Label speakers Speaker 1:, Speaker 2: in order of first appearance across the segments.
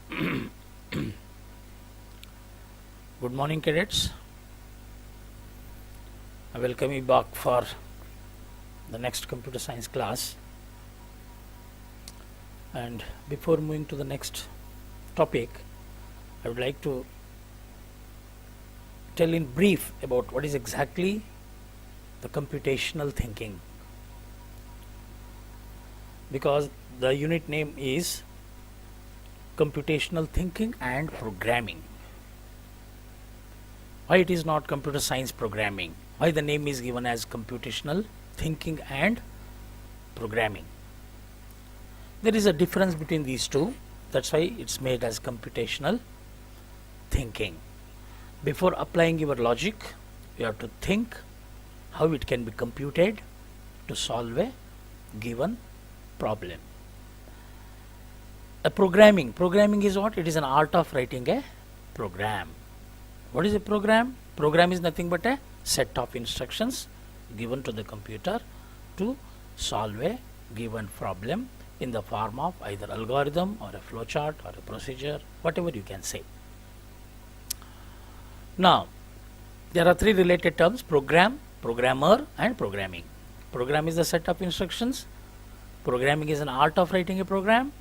Speaker 1: Good morning, cadets. I welcome you back for the next computer science class. And before moving to the next topic, I would like to tell in brief about what is exactly the computational thinking, because the unit name is computational thinking and programming. Why it is not computer science programming? Why the name is given as computational thinking and programming? There is a difference between these two. That's why it's made as computational thinking. Before applying your logic, you have to think how it can be computed to solve a given problem. Programming is what? It is an art of writing a program. What is a program? Program is nothing but a set of instructions given to the computer to solve a given problem in the form of either algorithm or a flowchart or a procedure, whatever you can say. Now, there are three related terms: program, programmer, and programming. Program is the set of instructions. Programming is an art of writing a program,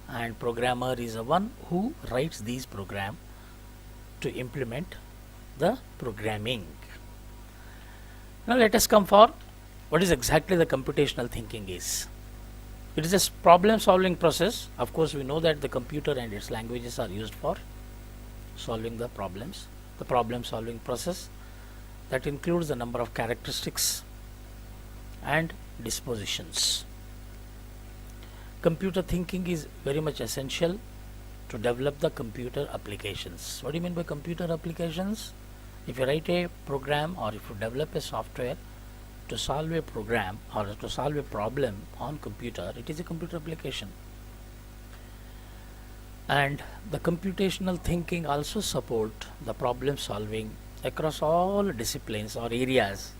Speaker 1: and programmer is the one who writes these programs to implement the programming. Now let us come for what is exactly the computational thinking is. It is a problem solving process. Of course, we know that the computer and its languages are used for solving the problems. The problem solving process that includes a number of characteristics and dispositions. Computer thinking is very much essential to develop the computer applications. What do you mean by computer applications? If you write a program or if you develop a software to solve a program or to solve a problem on computer, it is a computer application. And the computational thinking also support the problem solving across all disciplines or areas,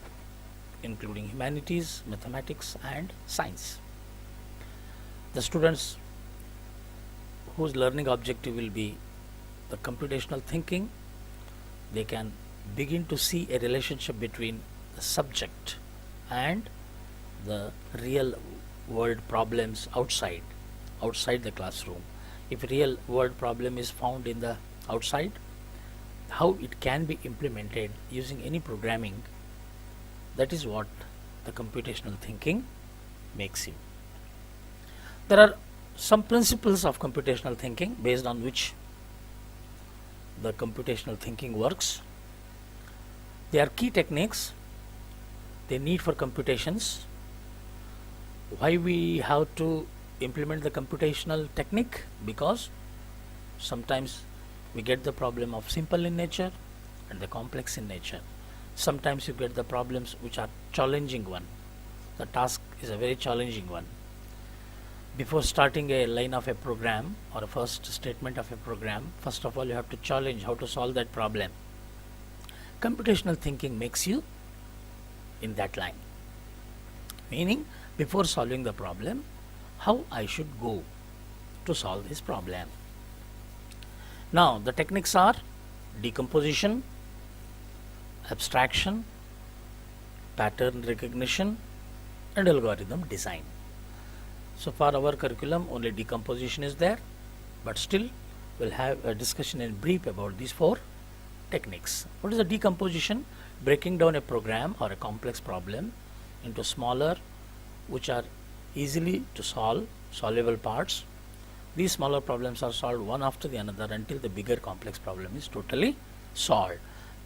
Speaker 1: including humanities, mathematics, and science. The students whose learning objective will be the computational thinking, they can begin to see a relationship between the subject and the real world problems outside the classroom. If real world problem is found in the outside, how it can be implemented using any programming, that is what the computational thinking makes you. There are some principles of computational thinking based on which the computational thinking works. They are key techniques they need for computations. Why we have to implement the computational technique? Because sometimes we get the problem of simple in nature and the complex in nature. Sometimes you get the problems which are challenging one. The task is a very challenging one. Before starting a line of a program or a first statement of a program, first of all you have to challenge how to solve that problem. Computational thinking makes you in that line. Meaning, before solving the problem, how I should go to solve this problem. Now, the techniques are decomposition, abstraction, pattern recognition, and algorithm design. So for our curriculum, only decomposition is there, but still we'll have a discussion in brief about these four techniques. What is the decomposition? Breaking down a program or a complex problem into smaller, which are easily to solve, solvable parts. These smaller problems are solved one after the another until the bigger complex problem is totally solved.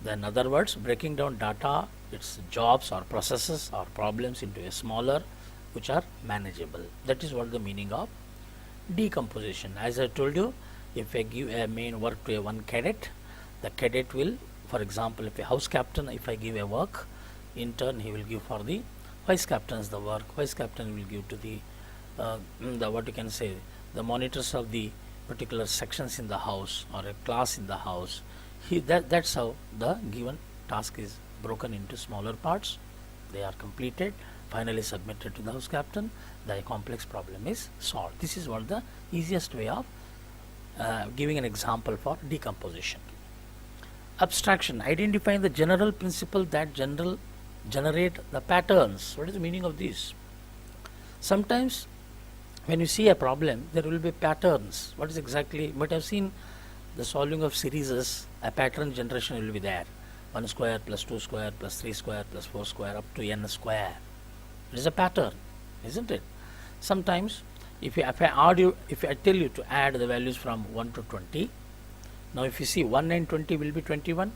Speaker 1: In other words, breaking down data, its jobs or processes or problems into a smaller, which are manageable. That is what the meaning of decomposition. As I told you, if I give a main work to a one cadet, the cadet will, for example, if a house captain, if I give a work, in turn he will give for the vice captains the work. Vice captain will give to the what you can say, the monitors of the particular sections in the house or a class in the house. That's how the given task is broken into smaller parts. They are completed, finally submitted to the house captain. The complex problem is solved. This is what the easiest way of giving an example for decomposition. Abstraction, identifying the general principle that generate the patterns. What is the meaning of this? Sometimes when you see a problem, there will be patterns. What is exactly? You might have seen the solving of series, a pattern generation will be there. 1 square plus 2 square plus 3 square plus 4 square up to n square. It is a pattern, isn't it? Sometimes if I tell you to add the values from 1 to 20, now if you see 1 and 20 will be 21,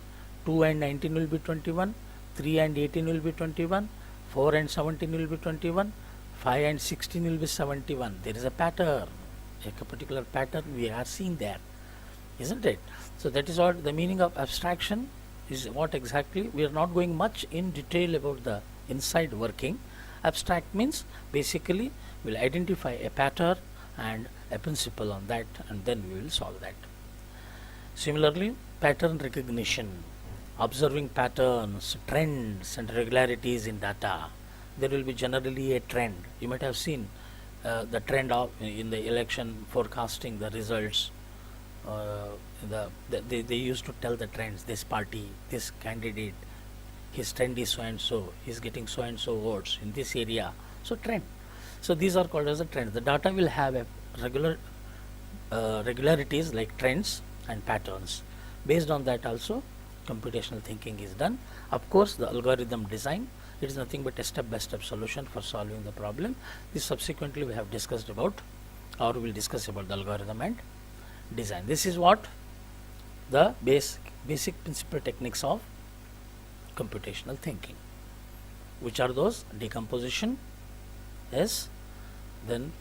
Speaker 1: 2 and 19 will be 21, 3 and 18 will be 21, 4 and 17 will be 21, 5 and 16 will be 71. There is a pattern, a particular pattern we are seeing there, isn't it? So that is what the meaning of abstraction is. What exactly? We are not going much in detail about the inside working. Abstract means basically we'll identify a pattern and a principle on that, and then we will solve that. Similarly, pattern recognition, observing patterns, trends and regularities in data. There will be generally a trend. You might have seen the trend of in the election forecasting the results. They used to tell the trends. This party, this candidate, his trend is so and so. He's getting so and so votes in this area. So trend. So these are called as a trend. The data will have a regularities like trends and patterns. Based on that also computational thinking is done. Of course, the algorithm design, it is nothing but a step-by-step solution for solving the problem. This subsequently we have discussed about, or we will discuss about the algorithm and design. This is what the basic principal techniques of computational thinking. Which are those? Decomposition, yes, then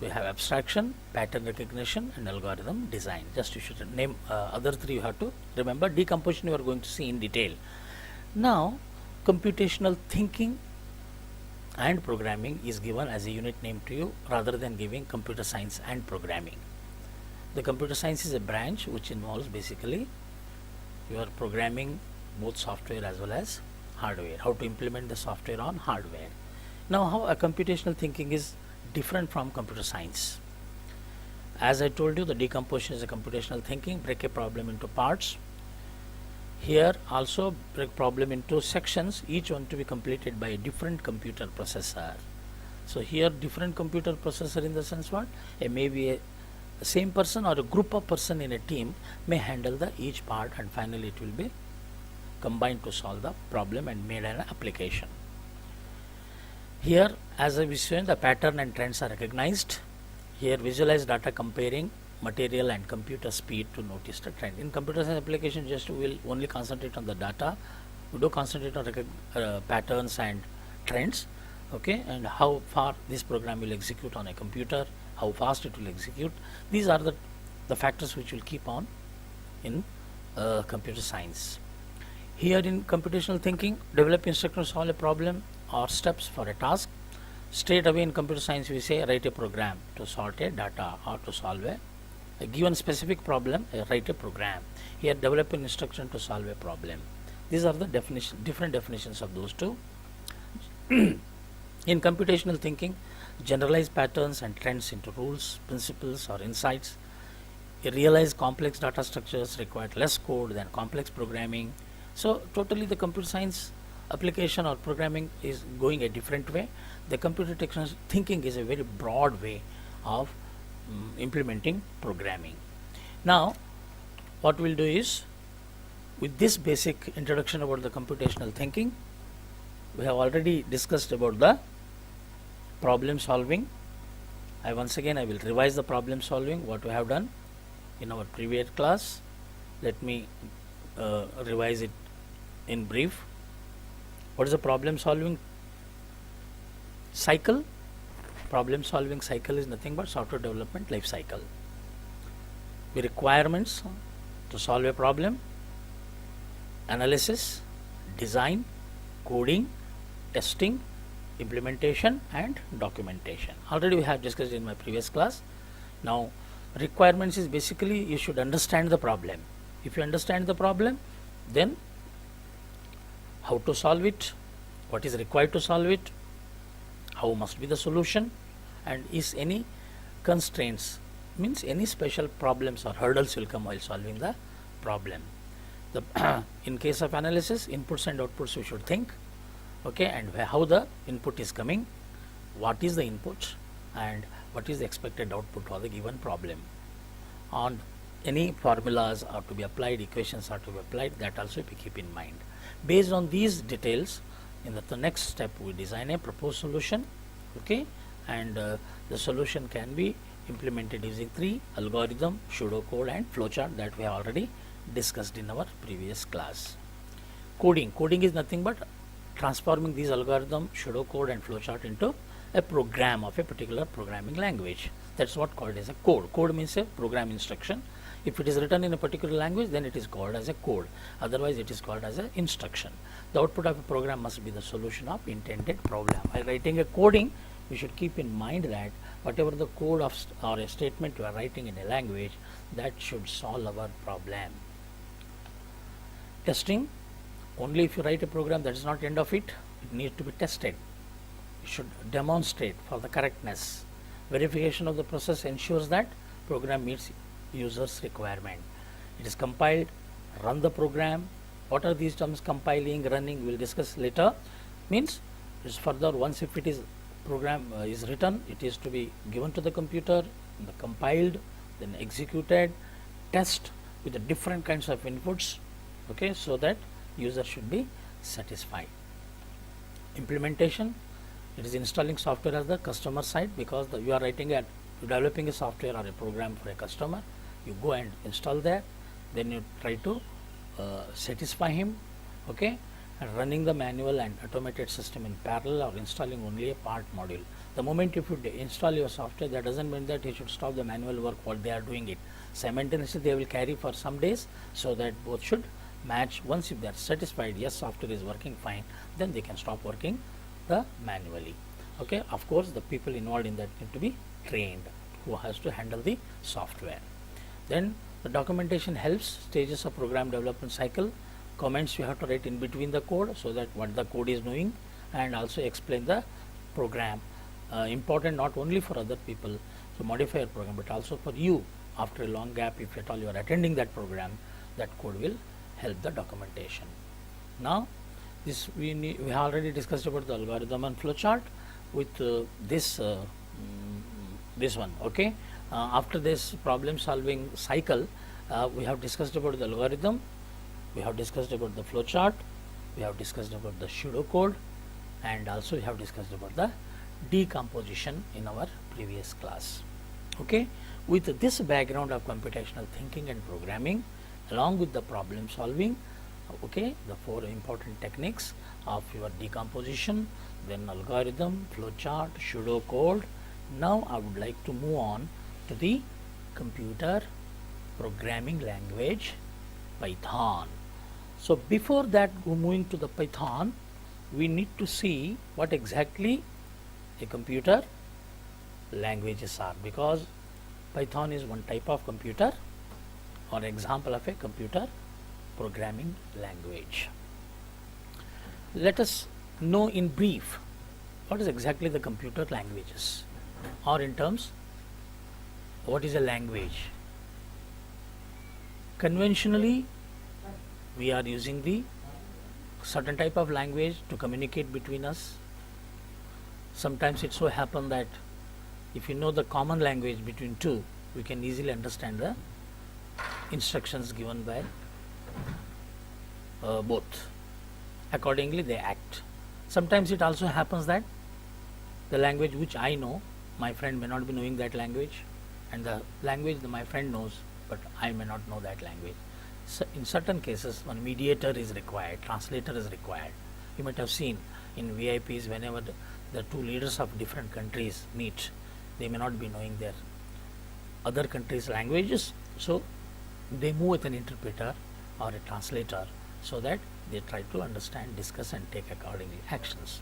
Speaker 1: we have abstraction, pattern recognition and algorithm design. Just you should name other three, you have to remember. Decomposition you are going to see in detail. Now computational thinking and programming is given as a unit name to you rather than giving computer science and programming. The computer science is a branch which involves basically you are programming both software as well as hardware, how to implement the software on hardware. Now how a computational thinking is different from computer science. As I told you, the decomposition is a computational thinking, break a problem into parts. Here also break problem into sections, each one to be completed by a different computer processor. So here different computer processor in the sense what? Maybe a same person or a group of person in a team may handle the each part, and finally it will be combined to solve the problem and made an application. Here as I was showing, the pattern and trends are recognized. Here visualize data comparing material and computer speed to notice the trend. In computer science application, just we will only concentrate on the data. We do concentrate on patterns and trends, okay, and how far this program will execute on a computer, how fast it will execute. These are the factors which will keep on in computer science. Here in computational thinking, develop instructions to solve a problem or steps for a task. Straight away in computer science we say write a program to sort a data or to solve a given specific problem, write a program. Here develop an instruction to solve a problem. These are the different definitions of those two. In computational thinking, generalize patterns and trends into rules, principles or insights. Realize complex data structures require less code than complex programming. So totally the computer science application or programming is going a different way. The computer technology thinking is a very broad way of implementing programming. Now what we'll do is, with this basic introduction about the computational thinking, we have already discussed about the problem solving. Once again I will revise the problem solving what we have done in our previous class. Let me revise it in brief. What is the problem solving cycle? Problem solving cycle is nothing but software development life cycle. The requirements to solve a problem, analysis, design, coding, testing, implementation and documentation. Already we have discussed in my previous class. Now requirements is basically you should understand the problem. If you understand the problem, then how to solve it, what is required to solve it, how must be the solution, and is any constraints means any special problems or hurdles will come while solving the problem. The in case of analysis, inputs and outputs we should think, okay, and how the input is coming, what is the input, and what is the expected output for the given problem. On any formulas are to be applied, equations are to be applied, that also we keep in mind. Based on these details, in the next step we design a proposed solution, okay, and the solution can be implemented using 3 algorithm, pseudocode and flowchart that we have already discussed in our previous class. Coding is nothing but transforming these algorithm, pseudocode and flowchart into a program of a particular programming language. That's what called as a code. Code means a program instruction. If it is written in a particular language, then it is called as a code. Otherwise, it is called as an instruction. The output of a program must be the solution of intended problem. While writing a coding, we should keep in mind that whatever the code of or a statement you are writing in a language, that should solve our problem. Testing, only if you write a program, that is not the end of it. It needs to be tested. It should demonstrate for the correctness. Verification of the process ensures that program meets user's requirement. It is compiled, run the program. What are these terms? Compiling, running, we will discuss later. Means is further, once if it is program is written, it is to be given to the computer, the compiled, then executed, test with the different kinds of inputs, okay, so that user should be satisfied. Implementation, it is installing software as the customer side, because you are developing a software or a program for a customer. You go and install that, then you try to satisfy him, okay, and running the manual and automated system in parallel, or installing only a part module. The moment if you install your software, that doesn't mean that you should stop the manual work what they are doing it. Simultaneously they will carry for some days, so that both should match. Once if they are satisfied, yes, software is working fine, then they can stop working the manually, okay. Of course, the people involved in that need to be trained, who has to handle the software. Then the documentation helps stages of program development cycle. Comments you have to write in between the code, so that what the code is doing, and also explain the program. Important not only for other people to modify your program, but also for you. After a long gap, if at all you are attending that program, that code will help the documentation. Now this we have already discussed about the algorithm and flowchart with this one, okay. After this problem solving cycle, we have discussed about the algorithm, we have discussed about the flowchart, we have discussed about the pseudocode, and also we have discussed about the decomposition in our previous class, okay. With this background of computational thinking and programming, along with the problem solving, okay, the 4 important techniques of your decomposition, then algorithm, flowchart, pseudocode. Now I would like to move on to the computer programming language Python. So before that, moving to the Python, we need to see what exactly a computer languages are, because Python is one type of computer or example of a computer programming language. Let us know in brief what is exactly the computer languages, or in terms, what is a language. Conventionally, we are using the certain type of language to communicate between us. Sometimes it so happen that if you know the common language between two, we can easily understand the instructions given by both. Accordingly they act. Sometimes it also happens that the language which I know, my friend may not be knowing that language, and the language that my friend knows, but I may not know that language. So in certain cases, one mediator is required, translator is required. You might have seen in VIPs, whenever the 2 leaders of different countries meet, they may not be knowing their other countries' languages, so they move with an interpreter or a translator, so that they try to understand, discuss and take accordingly actions.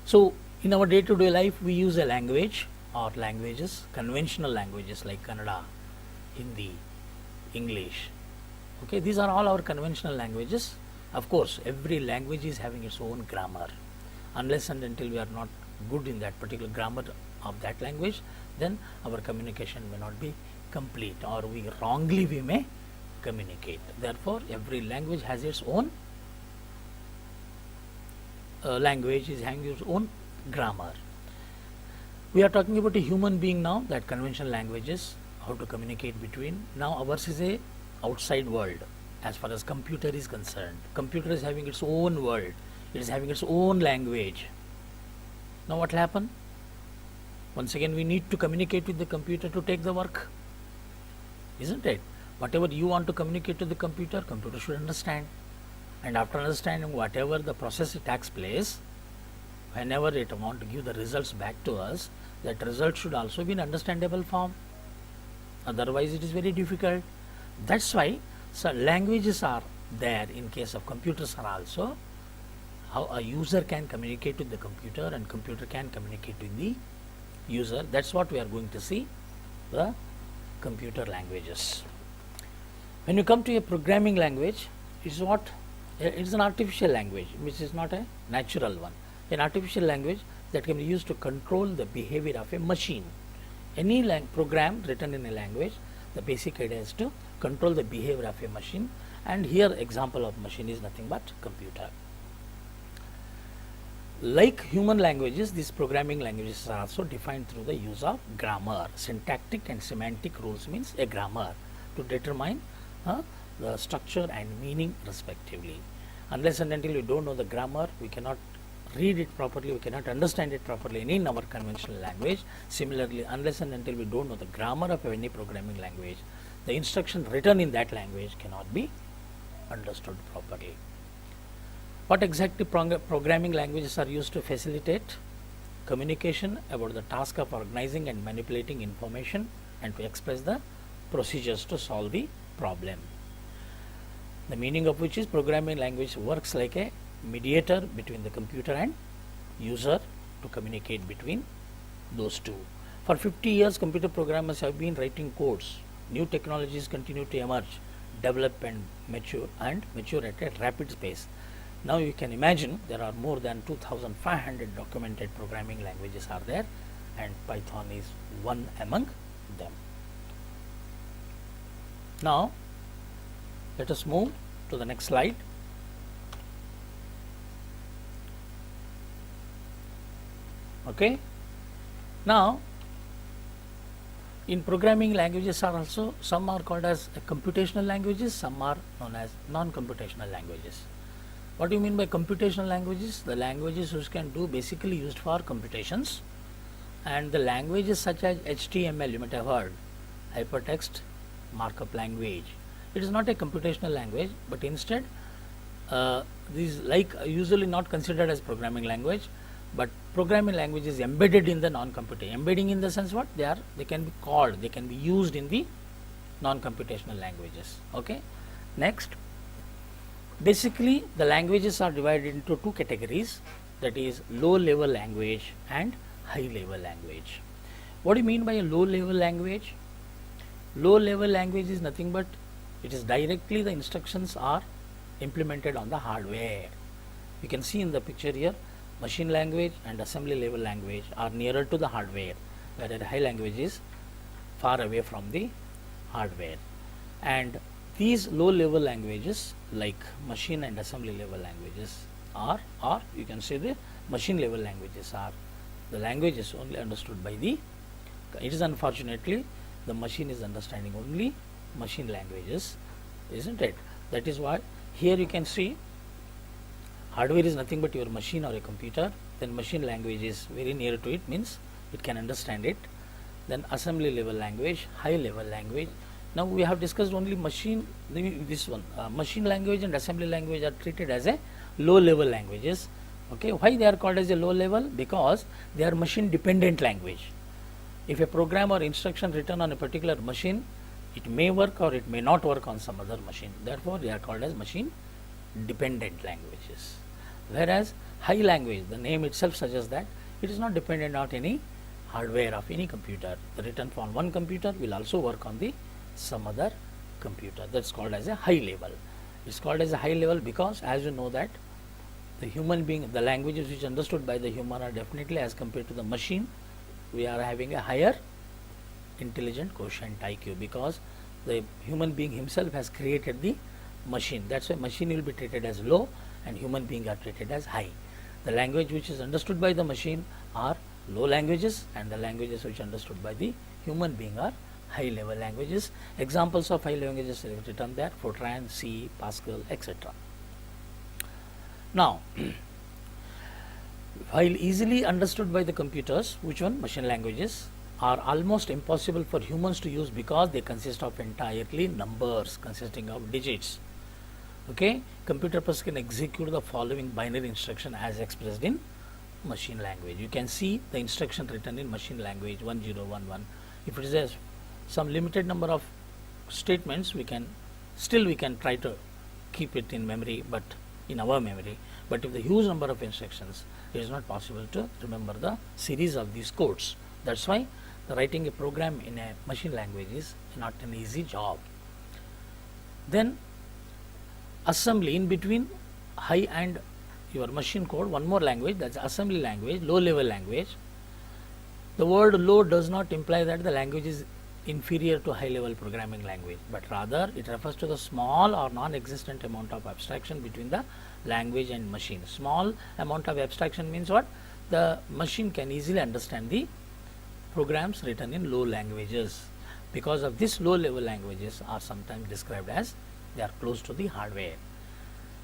Speaker 1: So in our day-to-day life, we use a language or languages, conventional languages like Kannada, Hindi, English, okay. These are all our conventional languages. Of course, every language is having its own grammar. Unless and until we are not good in that particular grammar of that language, then our communication may not be complete, or we may communicate. Therefore, every language has its own language, is having its own grammar. We are talking about a human being now, that conventional languages, how to communicate between. Now ours is a outside world. As far as computer is concerned, computer is having its own world, it is having its own language. Now what will happen? Once again, we need to communicate with the computer to take the work, isn't it? Whatever you want to communicate to the computer, computer should understand. And after understanding whatever the process it takes place, whenever it want to give the results back to us, that result should also be in understandable form. Otherwise, it is very difficult. That's why languages are there in case of computers are also. How a user can communicate with the computer and computer can communicate with the user. That's what we are going to see, the computer languages. When you come to a programming language, it is an artificial language, which is not a natural one. An artificial language that can be used to control the behavior of a machine. Any program written in a language, the basic idea is to control the behavior of a machine, and here example of machine is nothing but computer. Like human languages, these programming languages are also defined through the use of grammar. Syntactic and semantic rules means a grammar to determine the structure and meaning respectively. Unless and until we don't know the grammar, we cannot read it properly, we cannot understand it properly in our conventional language. Similarly, unless and until we don't know the grammar of any programming language, the instruction written in that language cannot be understood properly. What exactly programming languages are used to facilitate? Communication about the task of organizing and manipulating information, and to express the procedures to solve the problem. The meaning of which is programming language works like a mediator between the computer and user to communicate between those two. For 50 years, computer programmers have been writing codes. New technologies continue to emerge, develop and mature at a rapid pace. Now you can imagine there are more than 2,500 documented programming languages are there, and Python is one among them. Now let us move to the next slide. Okay. Now in programming languages are also, some are called as computational languages, some are known as non-computational languages. What do you mean by computational languages? The languages which can do basically used for computations, and the languages such as HTML, you might have heard, hypertext markup language. It is not a computational language, but instead these usually not considered as programming language, but programming language is embedded in the non-computational. Embedding in the sense what they can be called, they can be used in the non-computational languages. Okay. Next, basically the languages are divided into two categories, that is low level language and high level language. What do you mean by a low level language? Low level language is nothing but it is directly the instructions are implemented on the hardware. You can see in the picture here, machine language and assembly level language are nearer to the hardware, whereas high language is far away from the hardware. And these low level languages like machine and assembly level languages are, or you can say the machine level languages are the languages only understood by the, it is unfortunately the machine is understanding only machine languages, isn't it? That is why here you can see hardware is nothing but your machine or a computer, then machine language is very near to it, means it can understand it. Then assembly level language, high level language. Now we have discussed only machine, this one, machine language and assembly language are treated as a low level languages. Okay, why they are called as a low level? Because they are machine dependent language. If a program or instruction written on a particular machine, it may work or it may not work on some other machine. Therefore, they are called as machine dependent languages. Whereas high language, the name itself suggests that it is not dependent on any hardware of any computer. The written on one computer will also work on the some other computer. That's called as a high level. It's called as a high level because, as you know, that the human being, the languages which are understood by the human are definitely, as compared to the machine, we are having a higher intelligent quotient IQ, because the human being himself has created the machine. That's why machine will be treated as low and human being are treated as high. The language which is understood by the machine are low languages, and the languages which are understood by the human being are high level languages. Examples of high languages are written there: Fortran, C, Pascal, etc. Now, while easily understood by the computers, which one? Machine languages are almost impossible for humans to use because they consist of entirely numbers consisting of digits. Okay, computer person can execute the following binary instruction as expressed in machine language. You can see the instruction written in machine language 1011. If it is some limited number of statements, we can try to keep it in memory, but in our memory. But if the huge number of instructions, it is not possible to remember the series of these codes. That's why writing a program in a machine language is not an easy job. Then assembly, in between high and your machine code, one more language, that's assembly language, low level language. The word low does not imply that the language is inferior to high level programming language, but rather it refers to the small or non-existent amount of abstraction between the language and machine. Small amount of abstraction means what? The machine can easily understand the programs written in low languages. Because of this, low level languages are sometimes described as they are close to the hardware.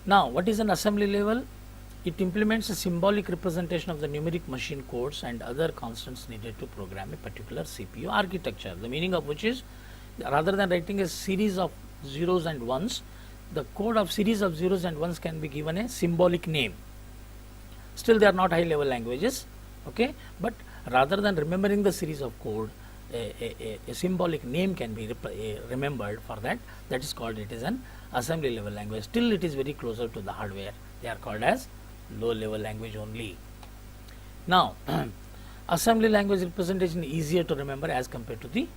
Speaker 1: Now, what is an assembly level? It implements a symbolic representation of the numeric machine codes and other constants needed to program a particular CPU architecture. The meaning of which is, rather than writing a series of zeros and ones, the code of series of zeros and ones can be given a symbolic name. Still, they are not high level languages, okay, but rather than remembering the series of code, a symbolic name can be remembered for that. That is called, it is an assembly level language. Still, it is very closer to the hardware. They are called as low level language only. Now, assembly language representation is easier to remember as compared to the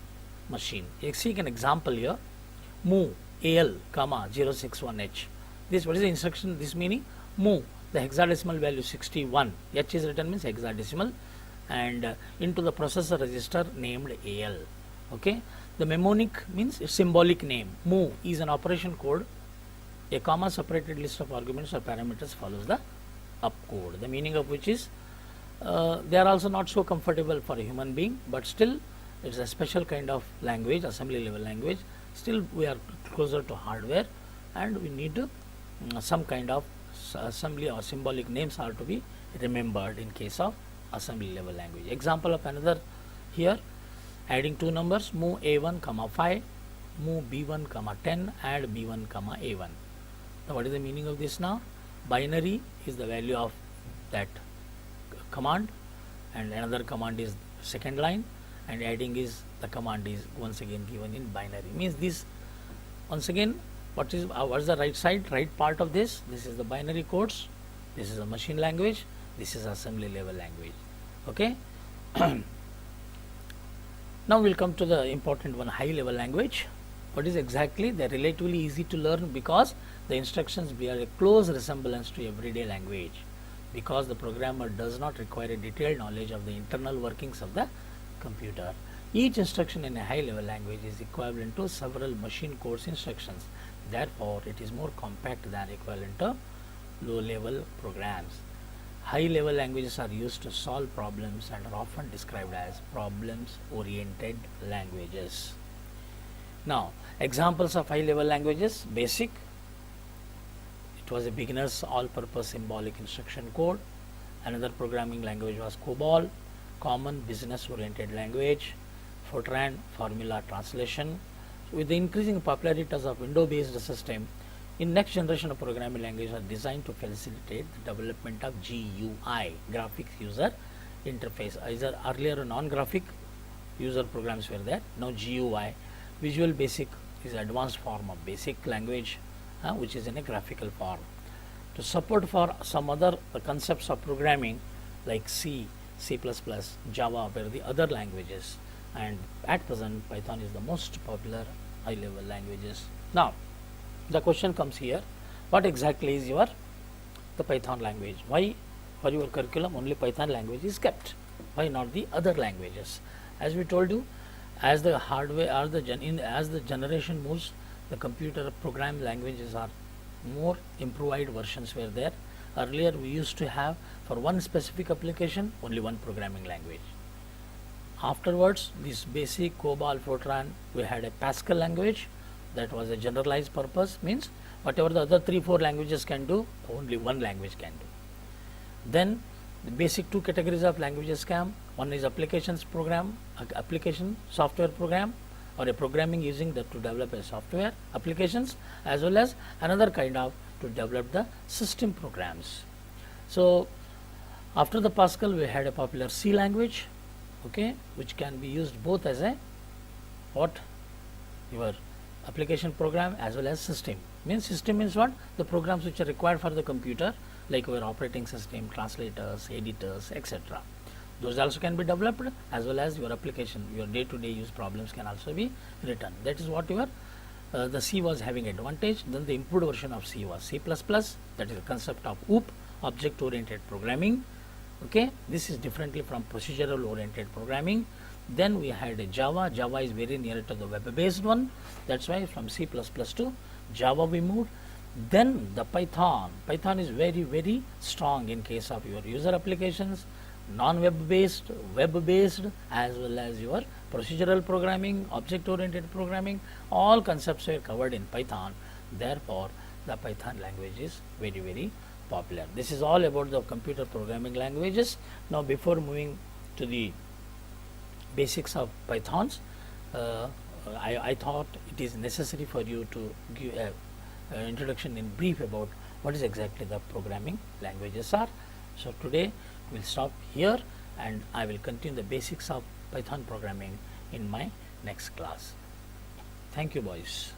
Speaker 1: machine. You see an example here: move AL, 061H. This, what is the instruction? This meaning, move the hexadecimal value 61. H is written means hexadecimal, and into the processor register named AL. Okay, the mnemonic means a symbolic name. Move is an operation code. A comma separated list of arguments or parameters follows the up code. The meaning of which is, they are also not so comfortable for a human being, but still it is a special kind of language, assembly level language. Still, we are closer to hardware, and we need to, some kind of assembly or symbolic names are to be remembered in case of assembly level language. Example of another here: adding two numbers, move A1, 5, move B1, 10, add B1, A1. Now, what is the meaning of this now? Binary is the value of that command, and another command is second line, and adding is the command is once again given in binary. Means this, once again, what is the right side, right part of this? This is the binary codes, this is a machine language, this is assembly level language. Okay. Now we'll come to the important one, high level language. What is exactly? They are relatively easy to learn because the instructions bear a close resemblance to everyday language, because the programmer does not require a detailed knowledge of the internal workings of the computer. Each instruction in a high level language is equivalent to several machine codes instructions. Therefore, it is more compact than equivalent to low level programs. High level languages are used to solve problems and are often described as problems oriented languages. Now, examples of high level languages: BASIC, it was a beginner's all purpose symbolic instruction code. Another programming language was COBOL, common business oriented language. Fortran, formula translation. With the increasing popularity of window based system, in next generation of programming languages are designed to facilitate the development of GUI, graphics user interface. Either earlier non-graphic user programs were there, now GUI. Visual Basic is advanced form of basic language, which is in a graphical form. To support for some other concepts of programming like C, C++, Java were the other languages, and at present Python is the most popular high level languages. Now, the question comes here: what exactly is the Python language? Why for your curriculum only Python language is kept? Why not the other languages? As we told you, as the hardware or as the generation moves, the computer program languages are more improved versions were there. Earlier we used to have for one specific application only one programming language. Afterwards, this basic COBOL, Fortran, we had a Pascal language that was a generalized purpose, means whatever the other 3-4 languages can do, only one language can do. Then the basic two categories of languages come. One is applications program, application software program, or a programming using that to develop a software applications, as well as another kind of to develop the system programs. So after the Pascal, we had a popular C language, okay, which can be used both as a your application program as well as system. Means system means what? The programs which are required for the computer, like your operating system, translators, editors, etc. Those also can be developed, as well as your application, your day-to-day use problems can also be written. That is what your the C was having advantage. Then the improved version of C was C++. That is the concept of OOP, object-oriented programming. Okay, this is differently from procedural-oriented programming. Then we had a Java. Java is very near to the web-based one. That's why from C++ to Java we moved. Then the Python. Python is very strong in case of your user applications, non-web based, web based, as well as your procedural programming, object-oriented programming. All concepts were covered in Python. Therefore, the Python language is very popular. This is all about the computer programming languages. Now, before moving to the basics of Pythons, I thought it is necessary for you to give a introduction in brief about what is exactly the programming languages are. So today we will stop here, and I will continue the basics of Python programming in my next class. Thank you, boys.